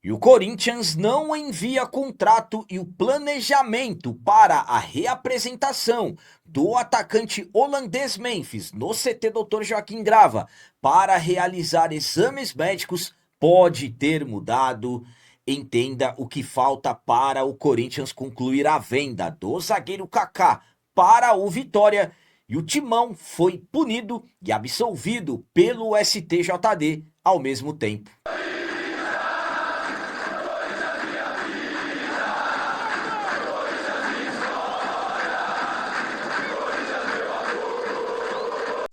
E o Corinthians não envia contrato e o planejamento para a reapresentação do atacante holandês Memphis no CT Dr. Joaquim Grava para realizar exames médicos pode ter mudado. Entenda o que falta para o Corinthians concluir a venda do zagueiro Kaká para o Vitória. E o Timão foi punido e absolvido pelo STJD ao mesmo tempo.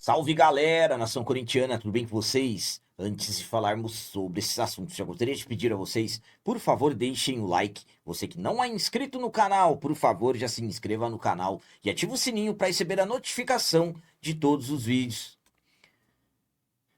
Salve galera, nação corintiana, tudo bem com vocês? Antes de falarmos sobre esses assuntos, já gostaria de pedir a vocês, por favor, deixem o like. Você que não é inscrito no canal, por favor, já se inscreva no canal e ative o sininho para receber a notificação de todos os vídeos.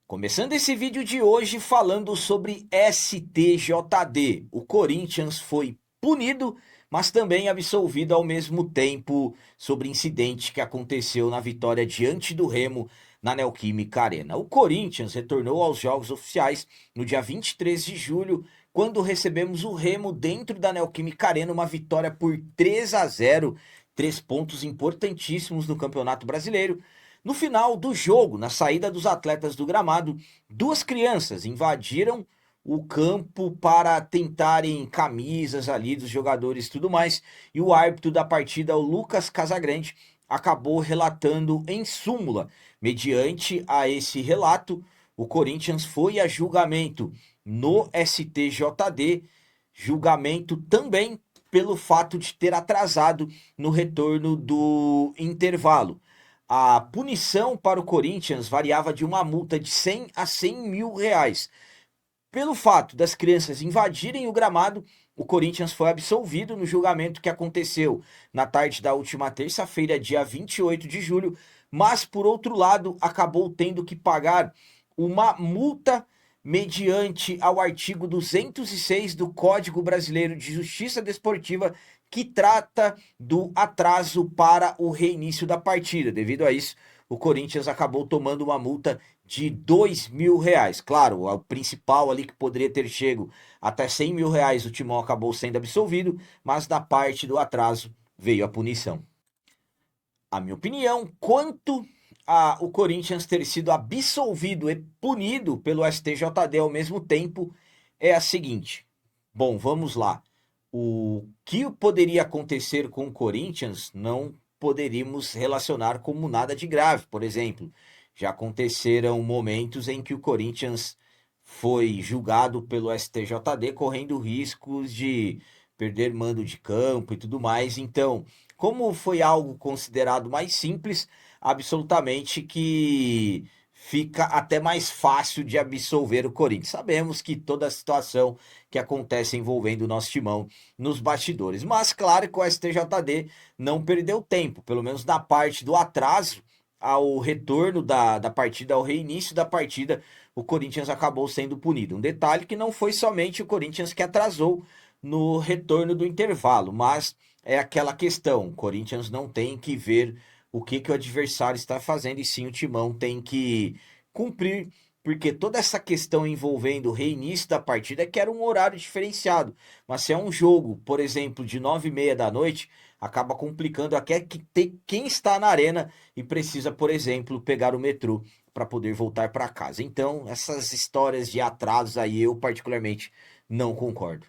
Começando esse vídeo de hoje falando sobre STJD. O Corinthians foi punido, mas também absolvido ao mesmo tempo sobre incidente que aconteceu na vitória diante do Remo na Neoquímica Arena. O Corinthians retornou aos jogos oficiais no dia 23 de julho, quando recebemos o Remo dentro da Neoquímica Arena, uma vitória por 3-0, 3 pontos importantíssimos no Campeonato Brasileiro. No final do jogo, na saída dos atletas do gramado, duas crianças invadiram o campo para tentarem camisas ali dos jogadores e tudo mais, e o árbitro da partida, o Lucas Casagrande, acabou relatando em súmula. Mediante a esse relato, o Corinthians foi a julgamento no STJD, julgamento também pelo fato de ter atrasado no retorno do intervalo. A punição para o Corinthians variava de uma multa de 100 a 100 mil reais. Pelo fato das crianças invadirem o gramado, o Corinthians foi absolvido no julgamento que aconteceu na tarde da última terça-feira, dia 28 de julho, mas, por outro lado, acabou tendo que pagar uma multa mediante ao artigo 206 do Código Brasileiro de Justiça Desportiva, que trata do atraso para o reinício da partida. Devido a isso, o Corinthians acabou tomando uma multa de 2 mil reais. Claro, o principal ali que poderia ter chego até 100 mil reais, o Timão acabou sendo absolvido, mas da parte do atraso veio a punição. A minha opinião, quanto a o Corinthians ter sido absolvido e punido pelo STJD ao mesmo tempo, é a seguinte. Bom, vamos lá. O que poderia acontecer com o Corinthians não poderíamos relacionar como nada de grave. Por exemplo, já aconteceram momentos em que o Corinthians foi julgado pelo STJD correndo riscos de perder mando de campo e tudo mais. Então, como foi algo considerado mais simples, absolutamente que fica até mais fácil de absolver o Corinthians. Sabemos que toda a situação que acontece envolvendo o nosso timão nos bastidores, mas claro que o STJD não perdeu tempo, pelo menos na parte do atraso ao retorno da partida, ao reinício da partida, o Corinthians acabou sendo punido. Um detalhe que não foi somente o Corinthians que atrasou no retorno do intervalo, mas é aquela questão, o Corinthians não tem que ver o que o adversário está fazendo, e sim o Timão tem que cumprir, porque toda essa questão envolvendo o reinício da partida é que era um horário diferenciado, mas se é um jogo, por exemplo, de 9h30 da noite, acaba complicando até quem está na arena e precisa, por exemplo, pegar o metrô para poder voltar para casa. Então, essas histórias de atrasos aí eu particularmente não concordo.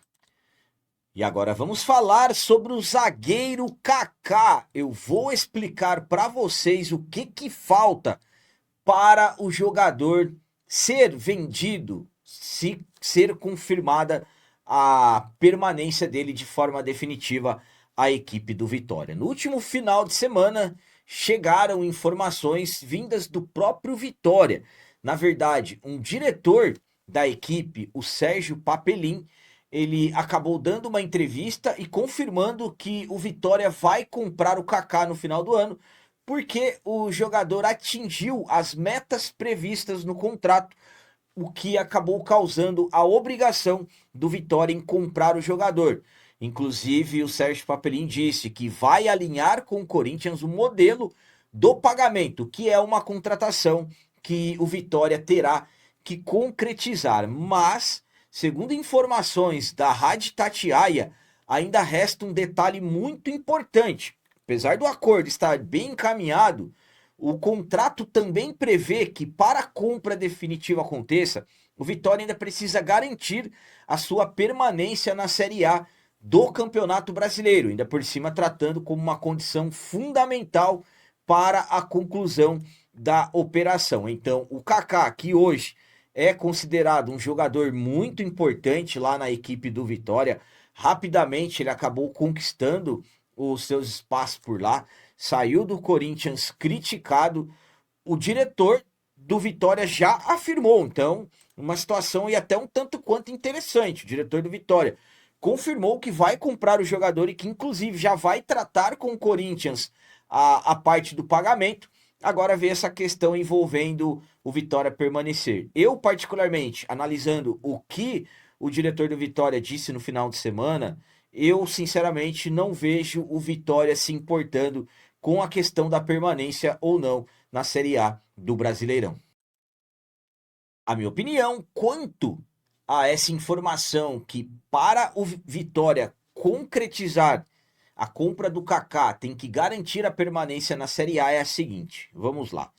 E agora vamos falar sobre o zagueiro Kaká. Eu vou explicar para vocês o que falta para o jogador ser vendido, se ser confirmada a permanência dele de forma definitiva à equipe do Vitória. No último final de semana, chegaram informações vindas do próprio Vitória. Na verdade, um diretor da equipe, o Sérgio Papelin, ele acabou dando uma entrevista e confirmando que o Vitória vai comprar o Kaká no final do ano, porque o jogador atingiu as metas previstas no contrato, o que acabou causando a obrigação do Vitória em comprar o jogador. Inclusive, o Sérgio Papelin disse que vai alinhar com o Corinthians o modelo do pagamento, que é uma contratação que o Vitória terá que concretizar. Mas, segundo informações da Rádio Itatiaia, ainda resta um detalhe muito importante. Apesar do acordo estar bem encaminhado, o contrato também prevê que, para a compra definitiva aconteça, o Vitória ainda precisa garantir a sua permanência na Série A do Campeonato Brasileiro, ainda por cima tratando como uma condição fundamental para a conclusão da operação. Então, o Kaká, que hoje é considerado um jogador muito importante lá na equipe do Vitória, rapidamente ele acabou conquistando os seus espaços por lá, saiu do Corinthians criticado, o diretor do Vitória já afirmou, então, uma situação e até um tanto quanto interessante. O diretor do Vitória confirmou que vai comprar o jogador e que, inclusive, já vai tratar com o Corinthians a parte do pagamento. Agora vê essa questão envolvendo o Vitória permanecer. Eu, particularmente, analisando o que o diretor do Vitória disse no final de semana, eu, sinceramente, não vejo o Vitória se importando com a questão da permanência ou não na Série A do Brasileirão. A minha opinião quanto a essa informação que, para o Vitória concretizar a compra do Kaká, tem que garantir a permanência na Série A é a seguinte. Vamos lá.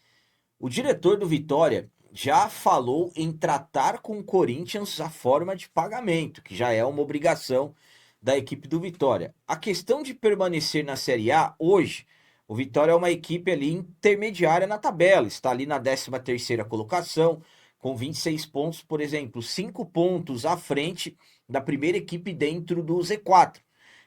O diretor do Vitória já falou em tratar com o Corinthians a forma de pagamento, que já é uma obrigação da equipe do Vitória. A questão de permanecer na Série A, hoje, o Vitória é uma equipe ali intermediária na tabela, está ali na 13ª colocação, com 26 pontos, por exemplo, 5 pontos à frente da primeira equipe dentro do Z4.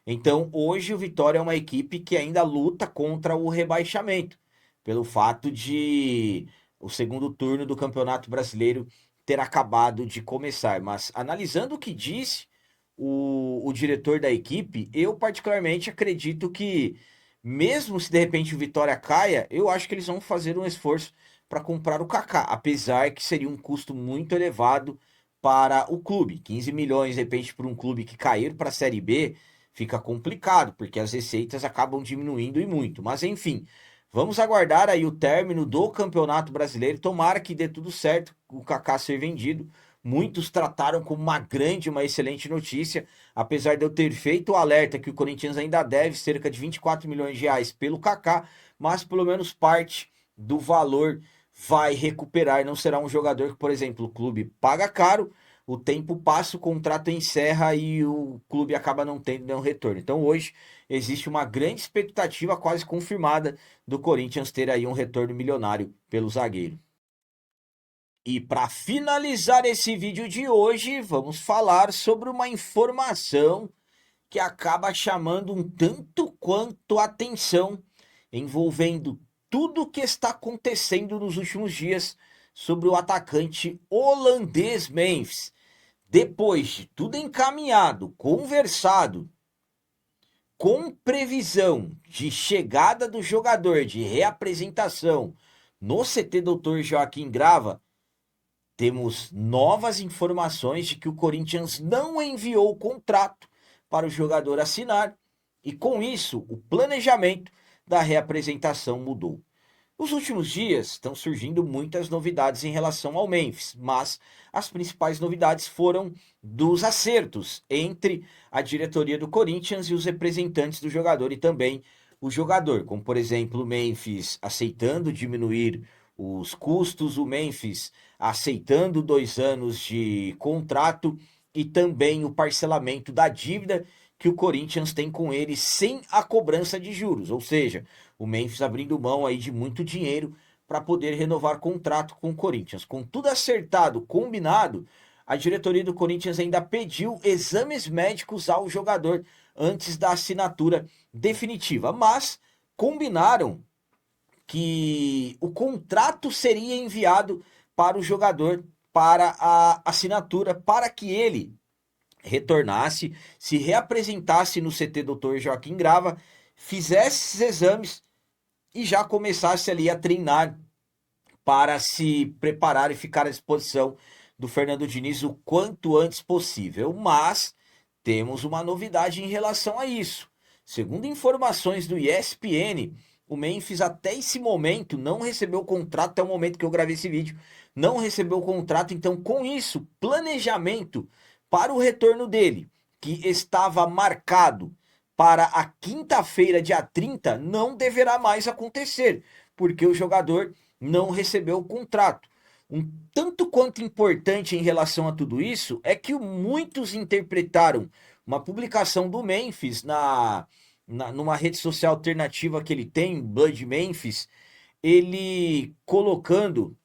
Então, hoje o Vitória é uma equipe que ainda luta contra o rebaixamento, pelo fato de o segundo turno do Campeonato Brasileiro ter acabado de começar. Mas analisando o que disse o diretor da equipe, eu particularmente acredito que, mesmo se de repente o Vitória caia, eu acho que eles vão fazer um esforço para comprar o Kaká, apesar que seria um custo muito elevado para o clube. 15 milhões, de repente, para um clube que cair para a Série B, fica complicado, porque as receitas acabam diminuindo e muito. Mas enfim, vamos aguardar aí o término do Campeonato Brasileiro. Tomara que dê tudo certo, o Kaká ser vendido. Muitos trataram como uma grande, uma excelente notícia, apesar de eu ter feito o alerta que o Corinthians ainda deve cerca de 24 milhões de reais pelo Kaká, mas pelo menos parte do valor vai recuperar. Não será um jogador que, por exemplo, o clube paga caro, o tempo passa, o contrato encerra e o clube acaba não tendo nenhum retorno. Então hoje existe uma grande expectativa quase confirmada do Corinthians ter aí um retorno milionário pelo zagueiro. E para finalizar esse vídeo de hoje, vamos falar sobre uma informação que acaba chamando um tanto quanto atenção, envolvendo tudo o que está acontecendo nos últimos dias sobre o atacante holandês Memphis. Depois de tudo encaminhado, conversado, com previsão de chegada do jogador, de reapresentação no CT Dr. Joaquim Grava, temos novas informações de que o Corinthians não enviou o contrato para o jogador assinar e, com isso, o planejamento da reapresentação mudou. Nos últimos dias estão surgindo muitas novidades em relação ao Memphis, mas as principais novidades foram dos acertos entre a diretoria do Corinthians e os representantes do jogador e também o jogador, como por exemplo o Memphis aceitando diminuir os custos, o Memphis aceitando 2 anos de contrato e também o parcelamento da dívida que o Corinthians tem com ele sem a cobrança de juros, ou seja, o Memphis abrindo mão aí de muito dinheiro para poder renovar contrato com o Corinthians. Com tudo acertado, combinado, a diretoria do Corinthians ainda pediu exames médicos ao jogador antes da assinatura definitiva, mas combinaram que o contrato seria enviado para o jogador para a assinatura, para que ele retornasse, se reapresentasse no CT Dr. Joaquim Grava, fizesse esses exames e já começasse ali a treinar para se preparar e ficar à disposição do Fernando Diniz o quanto antes possível. Mas temos uma novidade em relação a isso. Segundo informações do ESPN, o Memphis até esse momento não recebeu o contrato, até o momento que eu gravei esse vídeo, não recebeu o contrato. Então, com isso, planejamento para o retorno dele, que estava marcado para a quinta-feira, dia 30, não deverá mais acontecer, porque o jogador não recebeu o contrato. Um tanto quanto importante em relação a tudo isso é que muitos interpretaram uma publicação do Memphis numa rede social alternativa que ele tem, Blood Memphis, ele colocando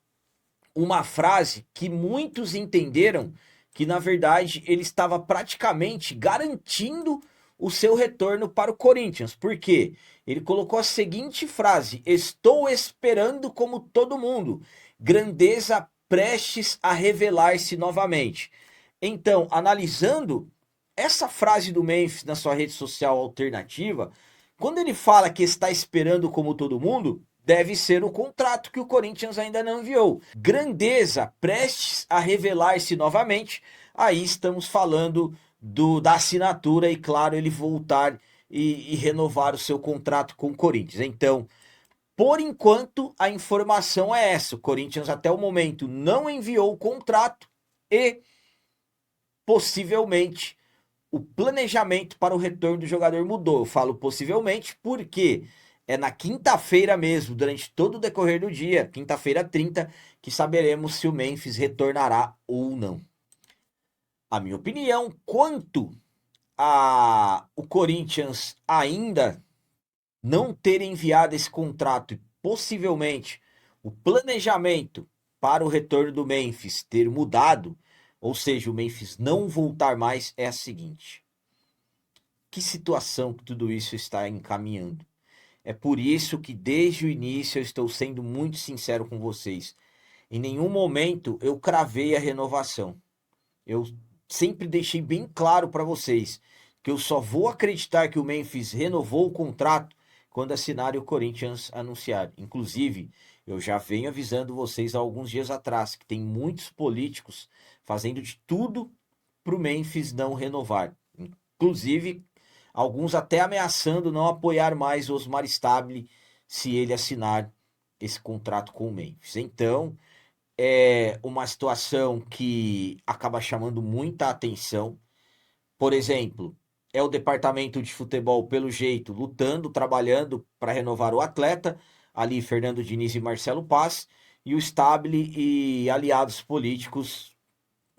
uma frase que muitos entenderam que, na verdade, ele estava praticamente garantindo o seu retorno para o Corinthians. Por quê? Ele colocou a seguinte frase: estou esperando como todo mundo, grandeza prestes a revelar-se novamente. Então, analisando essa frase do Memphis na sua rede social alternativa, quando ele fala que está esperando como todo mundo, deve ser o contrato que o Corinthians ainda não enviou. Grandeza prestes a revelar-se novamente. Aí estamos falando da assinatura e, claro, ele voltar e renovar o seu contrato com o Corinthians. Então, por enquanto, a informação é essa. O Corinthians, até o momento, não enviou o contrato e, possivelmente, o planejamento para o retorno do jogador mudou. Eu falo possivelmente porque é na quinta-feira mesmo, durante todo o decorrer do dia, quinta-feira 30, que saberemos se o Memphis retornará ou não. A minha opinião quanto a o Corinthians ainda não ter enviado esse contrato e possivelmente o planejamento para o retorno do Memphis ter mudado, ou seja, o Memphis não voltar mais, é a seguinte: que situação que tudo isso está encaminhando? É por isso que desde o início eu estou sendo muito sincero com vocês. Em nenhum momento eu cravei a renovação. Eu sempre deixei bem claro para vocês que eu só vou acreditar que o Memphis renovou o contrato quando assinar e o Corinthians anunciar. Inclusive, eu já venho avisando vocês há alguns dias atrás que tem muitos políticos fazendo de tudo para o Memphis não renovar. Inclusive, alguns até ameaçando não apoiar mais o Osmar Stabile se ele assinar esse contrato com o Memphis. Então, é uma situação que acaba chamando muita atenção. Por exemplo, é o departamento de futebol, pelo jeito, lutando, trabalhando para renovar o atleta, ali Fernando Diniz e Marcelo Paz, e o Stabile e aliados políticos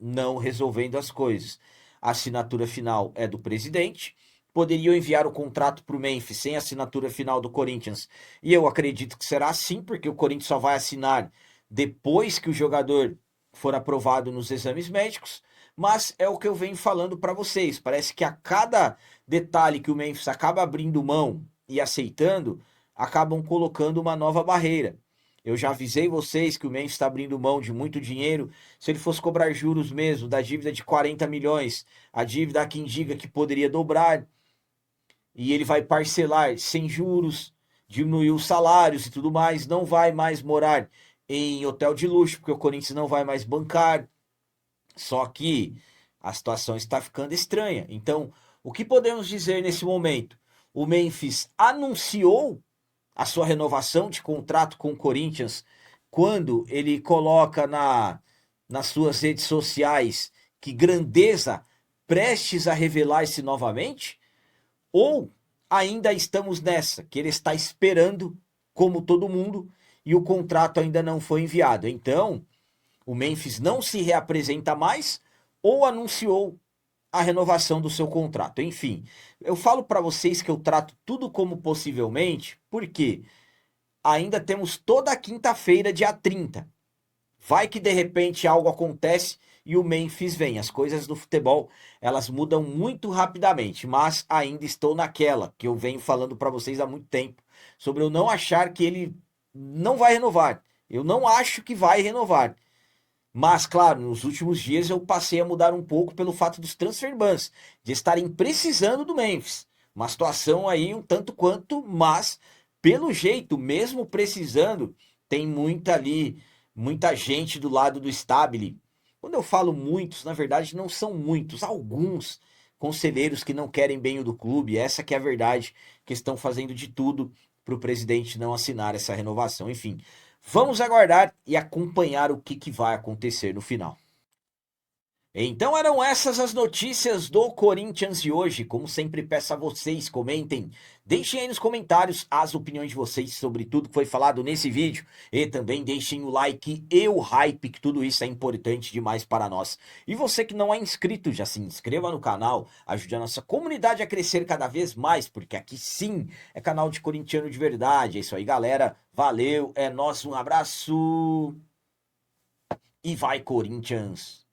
não resolvendo as coisas. A assinatura final é do presidente. Poderiam enviar o contrato para o Memphis sem assinatura final do Corinthians. E eu acredito que será assim, porque o Corinthians só vai assinar depois que o jogador for aprovado nos exames médicos. Mas é o que eu venho falando para vocês. Parece que a cada detalhe que o Memphis acaba abrindo mão e aceitando, acabam colocando uma nova barreira. Eu já avisei vocês que o Memphis está abrindo mão de muito dinheiro. Se ele fosse cobrar juros mesmo da dívida de 40 milhões, a dívida há quem diga que poderia dobrar, e ele vai parcelar sem juros, diminuir os salários e tudo mais, não vai mais morar em hotel de luxo, porque o Corinthians não vai mais bancar. Só que a situação está ficando estranha. Então, o que podemos dizer nesse momento? O Memphis anunciou a sua renovação de contrato com o Corinthians quando ele coloca nas suas redes sociais que grandeza prestes a revelar-se novamente? Ou ainda estamos nessa, que ele está esperando, como todo mundo, e o contrato ainda não foi enviado? Então, o Memphis não se reapresenta mais ou anunciou a renovação do seu contrato. Enfim, eu falo para vocês que eu trato tudo como possivelmente, porque ainda temos toda a quinta-feira, dia 30. Vai que de repente algo acontece e o Memphis vem. As coisas do futebol, elas mudam muito rapidamente, mas ainda estou naquela que eu venho falando para vocês há muito tempo, sobre eu não achar que ele não vai renovar. Eu não acho que vai renovar. Mas, claro, nos últimos dias eu passei a mudar um pouco pelo fato dos transfer bans, de estarem precisando do Memphis. Uma situação aí um tanto quanto, mas pelo jeito, mesmo precisando, tem muita gente do lado do Stabile. Quando eu falo muitos, na verdade não são muitos, alguns conselheiros que não querem bem o do clube, essa que é a verdade, que estão fazendo de tudo para o presidente não assinar essa renovação. Enfim, vamos aguardar e acompanhar o que vai acontecer no final. Então eram essas as notícias do Corinthians de hoje. Como sempre, peço a vocês, comentem, deixem aí nos comentários as opiniões de vocês sobre tudo que foi falado nesse vídeo. E também deixem o like e o hype, que tudo isso é importante demais para nós. E você que não é inscrito, já se inscreva no canal, ajude a nossa comunidade a crescer cada vez mais, porque aqui sim é canal de corintiano de verdade. É isso aí, galera. Valeu, é nosso, um abraço e vai, Corinthians!